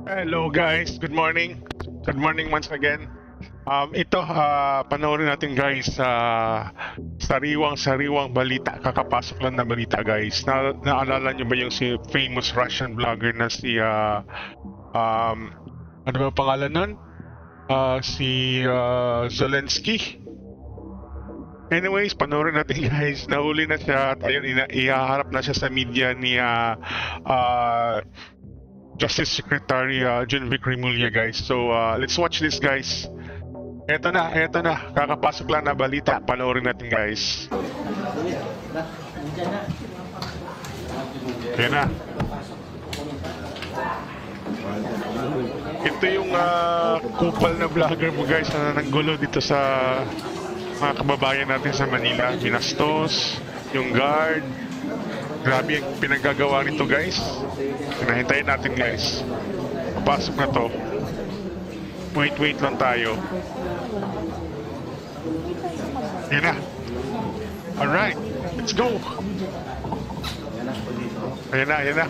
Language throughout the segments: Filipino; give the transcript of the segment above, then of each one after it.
Hello guys, good morning. Good morning once again. Ito, panoorin natin guys sa sariwang balita. Kakapasok lang na balita guys. Naalala nyo ba yung si famous Russian vlogger na si, ano ba pangalan nun? Si Zelensky. Anyways, panoorin natin guys. Nahuli na siya at ayun, ihaharap na siya sa media ni Justice Secretary John-Vic Remulla guys. So let's watch this guys. Eto na. Kakapasok lang na balita. Panoorin natin guys. Ayan na. Ito yung kupal na vlogger mo guys na nanggulo dito sa mga kababayan natin sa Manila. Binastos, yung guard. Grabe yung pinagagawa nito guys. Hinahintayin natin guys. Papasok na to. Wait lang tayo. Yan na. Alright, let's go. Ayan na.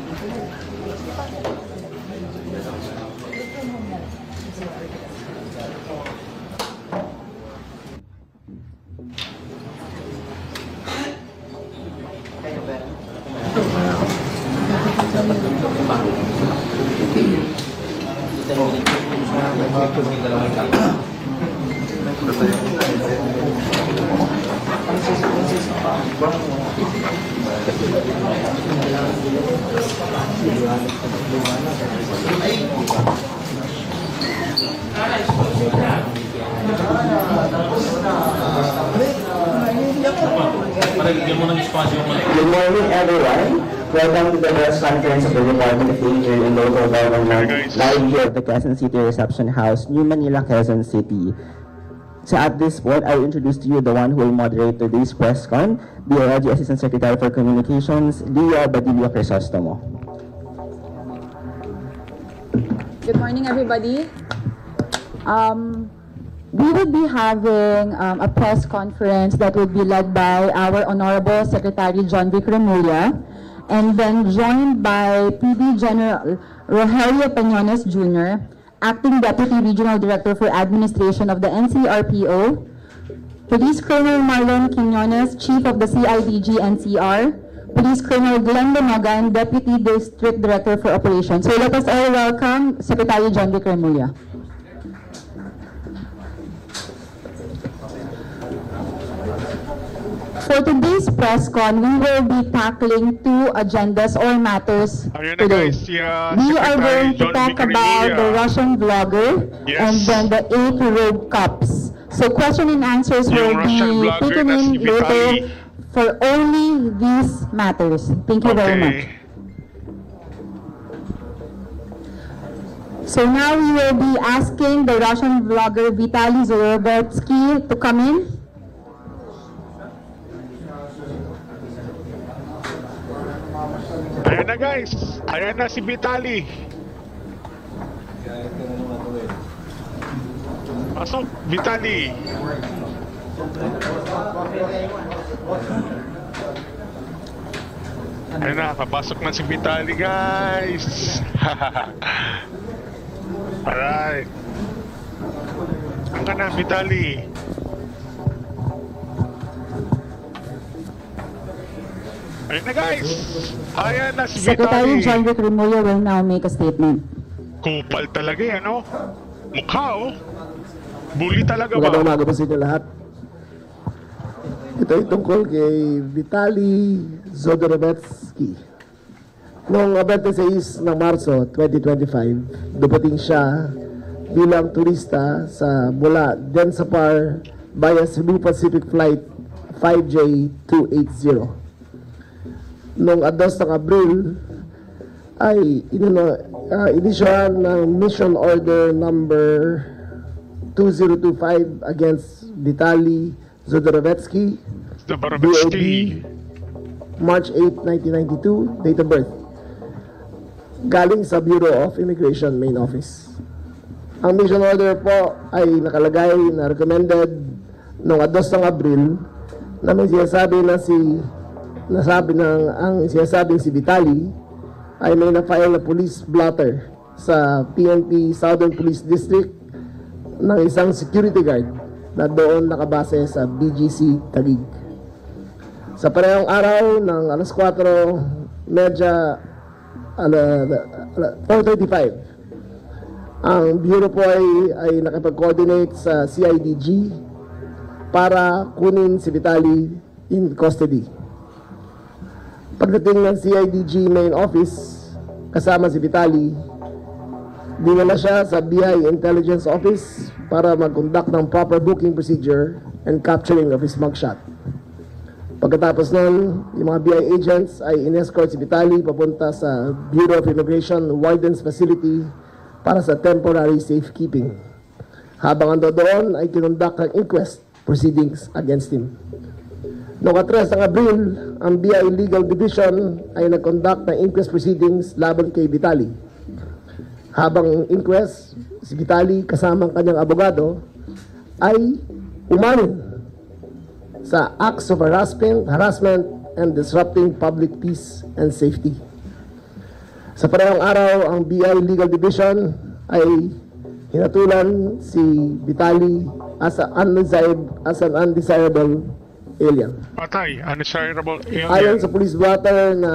Good morning, everyone. Welcome to the press conference of the Department of Interior and Local Government, live here at the Quezon City Reception House, New Manila, Quezon City. So at this point, I will introduce to you the one who will moderate today's press con, DILG Assistant Secretary for Communications, Lea Badilla Crisostomo. Good morning, everybody. We will be having a press conference that will be led by our Honorable Secretary John-Vic Remulla, and then joined by PD General Rogelio Peñones Jr., Acting Deputy Regional Director for Administration of the NCRPO, Police Colonel Marlon Quiñones, Chief of the CIDG NCR, Police Colonel Glenn Lonogan, Deputy District Director for Operations. So let us all welcome Secretary John-Vic Remulla. For today's press con, we will be tackling two agendas or matters today. We are going to talk about the Russian vlogger and then the 8 rogue cops. So question and answers will be taken in later for only these matters. Thank you very much. So now we will be asking the Russian vlogger Vitaly Zorovatsky to come in. Ayan na guys. Ayan na si Vitaly. Pasok, Vitaly. Ayan na, papasok na si Vitaly guys. Alright. Ang ka na, Vitaly. Ayan na guys. Ayan na si Secretary Vitaly. John-Vic Remulla will now make a statement. Kupal talaga yan, no? Mukha, oh. Bully talaga ba? Magandang umaga po sa inyo lahat. Ito ay tungkol kay Vitaly Zodorovetsky. Noong 26 ng Marso 2025, dumating siya bilang turista mula Densapar via Cebu Pacific Flight 5J280. Noong 2 ng Abril ay inisyohan ng Mission Order number 2025 against Vitaly Zodorovetsky, DOB, March 8, 1992, date of birth. Galing sa Bureau of Immigration Main Office. Ang mission order po ay nakalagay na recommended noong 2 ng Abril na may sinasabi na ang sinasabing si Vitaly ay may na-file na police blotter sa PNP Southern Police District ng isang security guard na doon nakabase sa BGC Taguig. Sa parehong araw ng alas 4:30, 4:35, ang Bureau po ay nakipag-coordinate sa CIDG para kunin si Vitali in custody. Pagdating ng CIDG main office, kasama si Vitali, dinala siya sa BI Intelligence Office para mag-conduct ng proper booking procedure and capturing of his mugshot. Pagkatapos nun, yung mga BI agents ay in-escort si Vitali papunta sa Bureau of Immigration Warden's Facility para sa temporary safekeeping. Habang ando doon ay kinundak ng inquest proceedings against him. Noong 3 ng Abril, ang BI Legal Division ay nag-conduct ng inquest proceedings laban kay Vitali. Habang inquest, si Vitali kasama ang kanyang abogado ay umamin sa acts of harassment and disrupting public peace and safety. Sa parehong araw, ang BI Legal Division ay hinatulan si Vitali as an undesirable alien. Patay, undesirable alien. Ayon sa police blotter na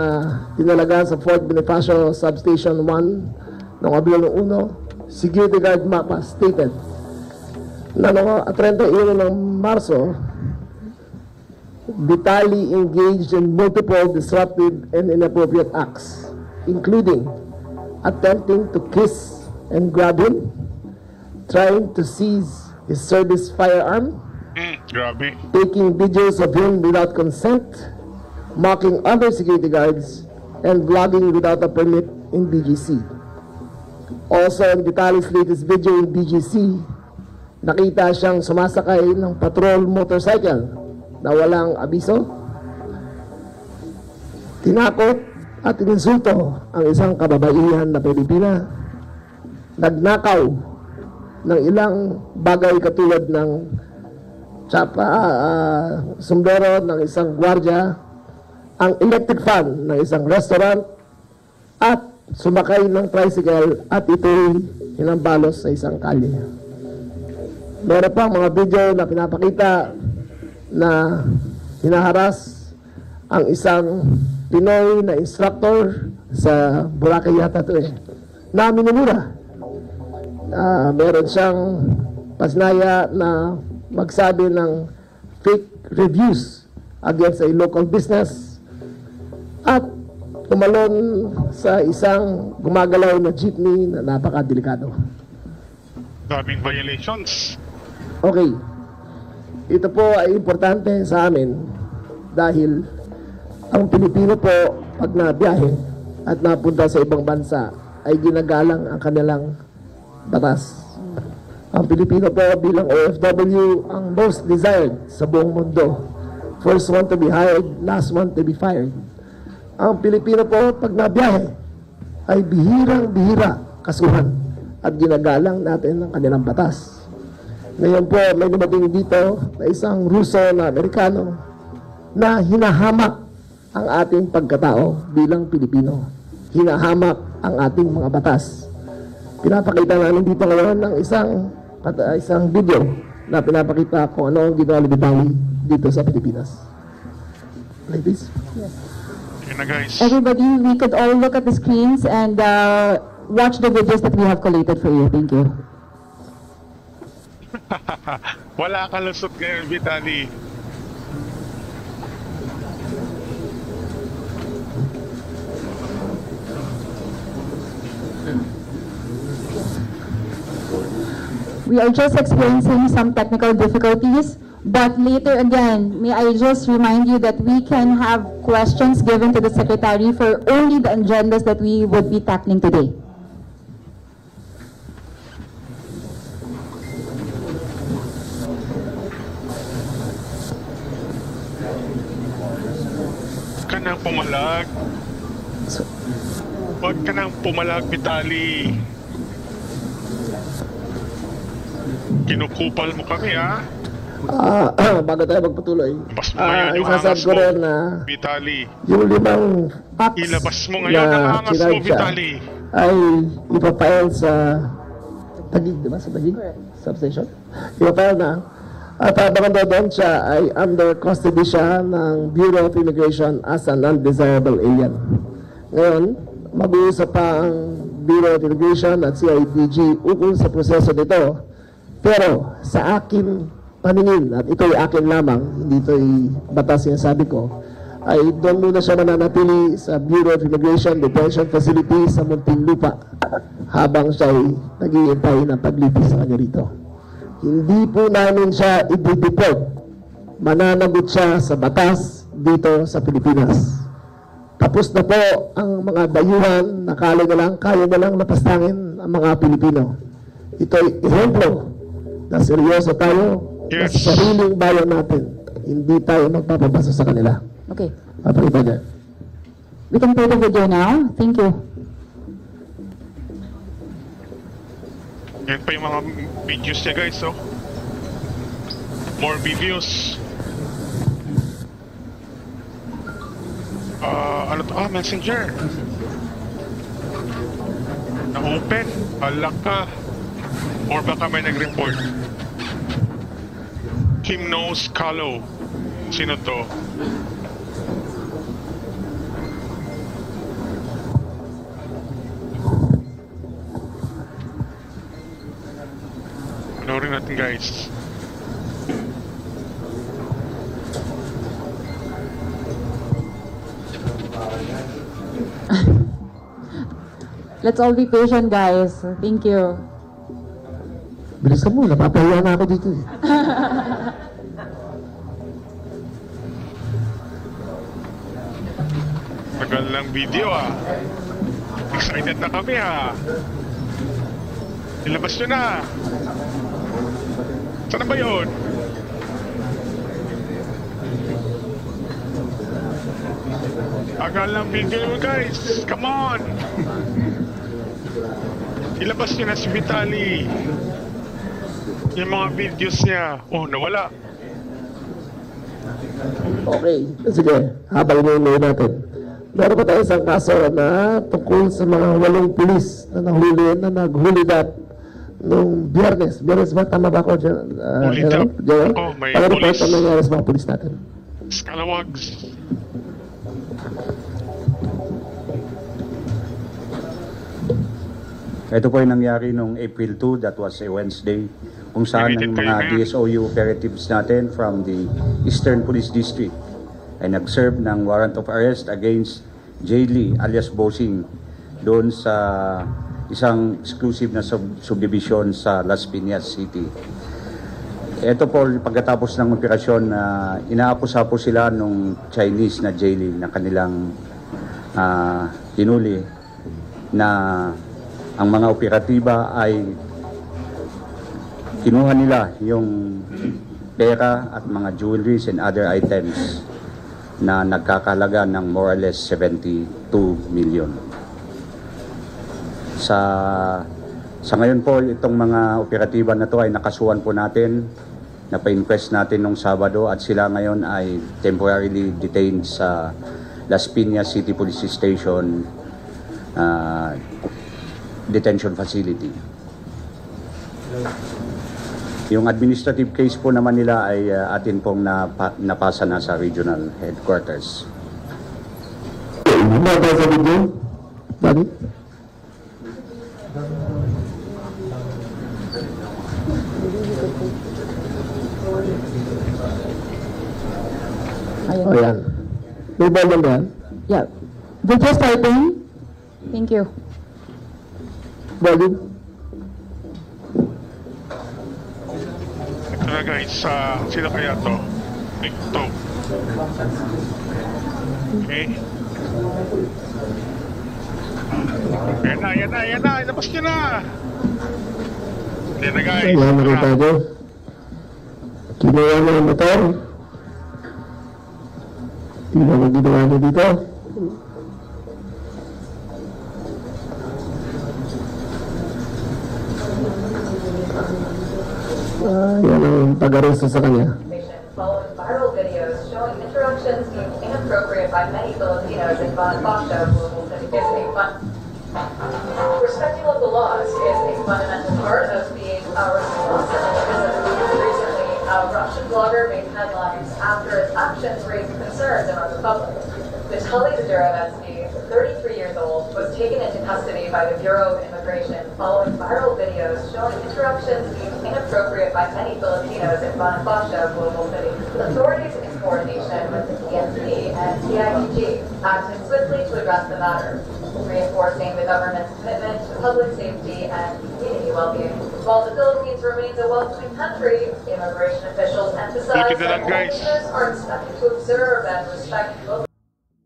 tinalaga sa Fort Bonifacio Substation 1 noong Abril 1, security guard mapa stated na noong 31 ng Marso, Vitali engaged in multiple disruptive and inappropriate acts, including attempting to kiss and grab him, trying to seize his service firearm, Grabe. taking videos of him without consent, mocking other security guards, and vlogging without a permit in BGC. Also, in Vitali's latest video in BGC, nakita siyang sumasakay ng patrol motorcycle na walang abiso, tinakot at ininsulto ang isang kababaihan na Pilipina, nagnakaw ng ilang bagay katulad ng sombrero ng isang gwardiya, ang electric fan ng isang restaurant, at sumakay ng tricycle at ito'y hinambalos sa isang kalye. Meron pang mga video na pinapakita na hinaharas ang isang Pinoy na instructor sa Boracay yata ito na minumura. Meron siyang pasnaya na magsabi ng fake reviews against a local business at tumalon sa isang gumagalaw na jeepney na napakadelikado. Daming violations. Okay. Ito po ay importante sa amin dahil ang Pilipino po pag nabiyahe at napunta sa ibang bansa ay ginagalang ang kanilang batas. Ang Pilipino po bilang OFW ang most desired sa buong mundo. First one to be hired, last one to be fired. Ang Pilipino po pag nabiyahe ay bihirang-bihira kasuhan at ginagalang natin ang kanilang batas. Ngayon po, may dumating dito na isang Ruso na Amerikano na hinahamak ang ating pagkatao bilang Pilipino. Hinahamak ang ating mga batas. Pinapakita namin dito ngayon ng isang video na pinapakita kung ano ang ginawa ni Vitali dito sa Pilipinas. Like this. Yes. Yun na guys. Everybody, we could all look at the screens and watch the videos that we have collated for you. Thank you. Wala ka lusot ngayon, Vitali. We are just experiencing some technical difficulties, but later again, may I just remind you that we can have questions given to the Secretary for only the agendas that we would be tackling today. Huwag ka nang pumalag. Huwag ka nang pumalag, Vitali. Kinukupal mo kami, ha? Bago tayo magpatuloy, Labas mo ngayon yung isasad angas ko mo, rin na Vitali. yung 5 facts Ilabas mo ngayon ang angas mo, chinarge Vitali. ay ipapile sa Taguig, di ba? Sa Taguig? Substation? Ipapile na. At baka doon siya ay under custody siya ng Bureau of Immigration as an undesirable alien. Ngayon, mag-uusap pa ang Bureau of Immigration at CIDG ukol sa proseso nito. Pero sa akin paningin, at ito'y akin lamang, hindi ito'y batas yung sabi ko, ay doon muna siya mananatili sa Bureau of Immigration Detention Facility sa Muntinlupa habang siya'y nag-iintay ng paglitis sa kanya rito. Hindi po namin siya i-deport. Mananagot siya sa batas dito sa Pilipinas. Tapos na po ang mga dayuhan na kaya na lang napastangin ang mga Pilipino. Ito'y ehemplo na seryoso tayo Yes. sa sariling bayan natin. Hindi tayo magpapabasa sa kanila. Okay. Papalitan niya. We can play the video now. Thank you. Yan pa yung mga videos niya guys, oh. More videos. Ano to? Messenger. Na-open. Alak ka. Or baka may nag-report. Kim knows Kalo. Sino to? Panoorin natin guys. Let's all be patient, guys. Thank you. Bilisan mo, napapahiya na ako dito eh. Tagal lang video ah. Excited na kami ah. Ilabas nyo na. Saan ba yun? Tagal lang video mo guys. Come on. Ilabas nyo na si Vitali. Yung mga videos niya. Oh, nawala. Okay, sige, habang inuuloy natin. Meron pa tayo isang kaso na tungkol sa mga 8 pulis na naghuli nung Biyernes. Biyernes ba? Tama ba ako? General? Oh, may Ano pulis. pa nangyari sa mga pulis natin? Scalawags. Ito po yung nangyari noong April 2, that was a Wednesday, kung saan ang mga DSOU operatives natin from the Eastern Police District ay nag-serve ng warrant of arrest against Jay Lee alias Bossing doon sa isang exclusive na subdivision sa Las Piñas City. Ito po pagkatapos ng operasyon na inaakusapo sila nung Chinese na Jay Lee na kanilang hinuli na ang mga operatiba ay kinuha nila yung pera at mga jewelries and other items na nagkakalaga ng more or less 72 million. Sa ngayon po, itong mga operatiba na to ay nakasuhan po natin, napa-inquest natin nung Sabado at sila ngayon ay temporarily detained sa Las Piñas City Police Station detention facility. Yung administrative case po naman nila ay atin pong napasa na sa regional headquarters. Ano ba sa video? Dani? Ayun. O yan. May volume ba yan? Yeah. Video starting. Thank you. Volume? Ito na guys, sino kaya to? TikTok. Okay. Yan na, ilabas nyo na! Yan na guys. Ayan, nakita ko. Kinuha mo yung motor. Tingnan mo ginawa niyo dito. yan ang pag-aresto sa kanya. Following viral videos showing interactions deemed inappropriate by many Filipinos in Bonifacio, Global City visiting fund. Respecting local laws is a fundamental part of being a responsible citizen. Recently, a Russian blogger made headlines after its actions raised concerns among the public. Vitaly Zadorevsky, 33 years old, was taken into custody by the Bureau of Immigration following viral videos showing interactions deemed inappropriate by many Filipinos in Bonifacio, Global City. Authorities in coordination with the PNP and CIDG acted swiftly to address the matter, reinforcing the government's commitment to public safety and community well-being. While the Philippines remains a welcoming country, immigration officials emphasize that foreigners are expected to observe and respect local.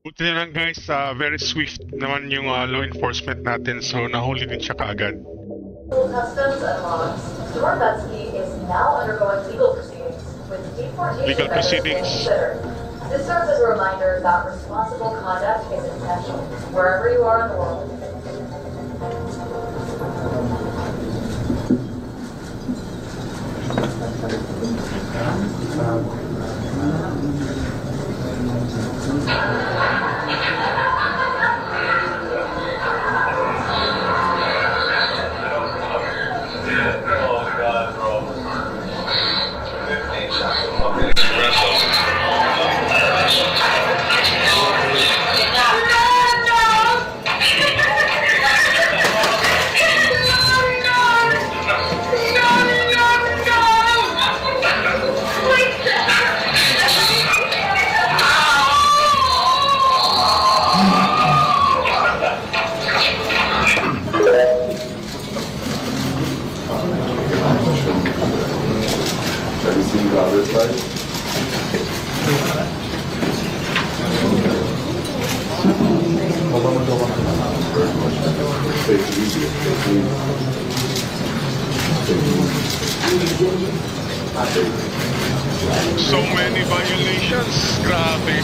Buti na lang guys, very swift naman yung law enforcement natin, so nahuli din siya kaagad. Customs and laws. Zadorevsky is now undergoing legal proceedings with deportation measures being considered. This serves as a reminder that responsible conduct is essential wherever you are in the world. So many violations, grabe.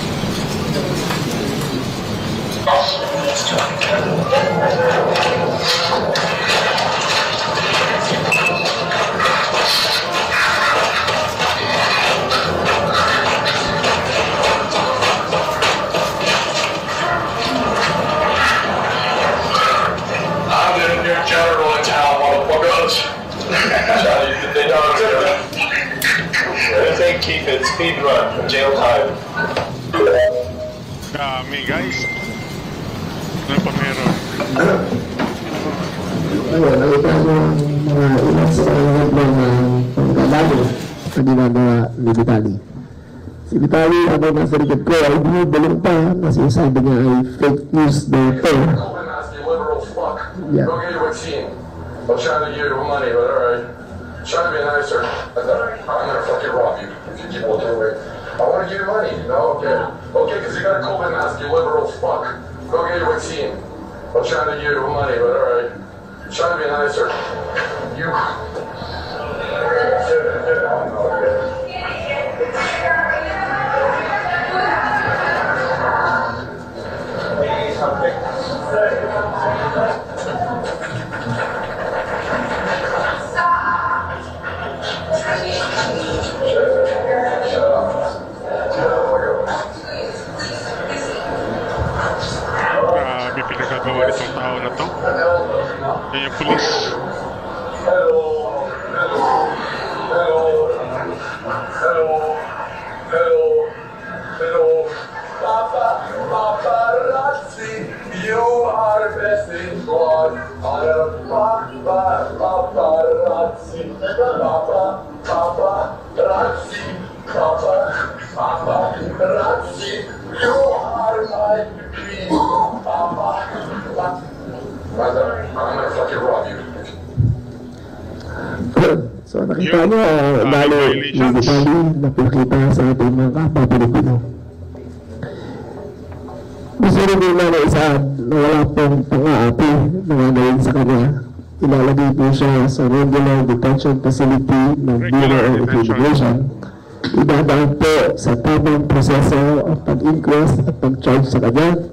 Keep it speed run, jail time. Dami guys. Ano pa meron? Ayun, nakita ko ang mga ilan sa kanyang ng pagkabalo na ginagawa ni Vitaly. Si Vitaly, ano nasa likod ko, ay binubulong pa na sinasabi niya ay fake news daw ito. Yeah. Go get your vaccine. I'm trying to give you money, but alright. Try to be nicer. I'm gonna fucking rob you if you keep walking away. I want to give you money. No, okay. Okay, because you got a COVID mask, you liberal fuck. Go get your vaccine. I'm trying to give you money, but alright. Try to be nicer. You. Grabe pinagagawa nitong tao na to. Yan yung pulis. Hello. Paparazzi, you are best in God. Paparazzi, paparazzi, you are my queen. I'm gonna fucking rob you. So nakita niyo, lalo ni Vitaly na pinakita sa ating mga kapwa Pilipino. Gusto rin nila na isa na wala pong pang-aapi na gagawin sa kanya. Ilalagay po siya sa regular detention facility ng Bureau of Immigration. Idadaan po sa tamang proseso ang pag-inquest at pag-charge sa kanya.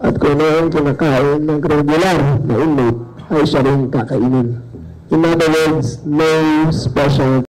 At kung ano ang kinakain ng regular na inmate, ay siya rin kakainin. In other words, no special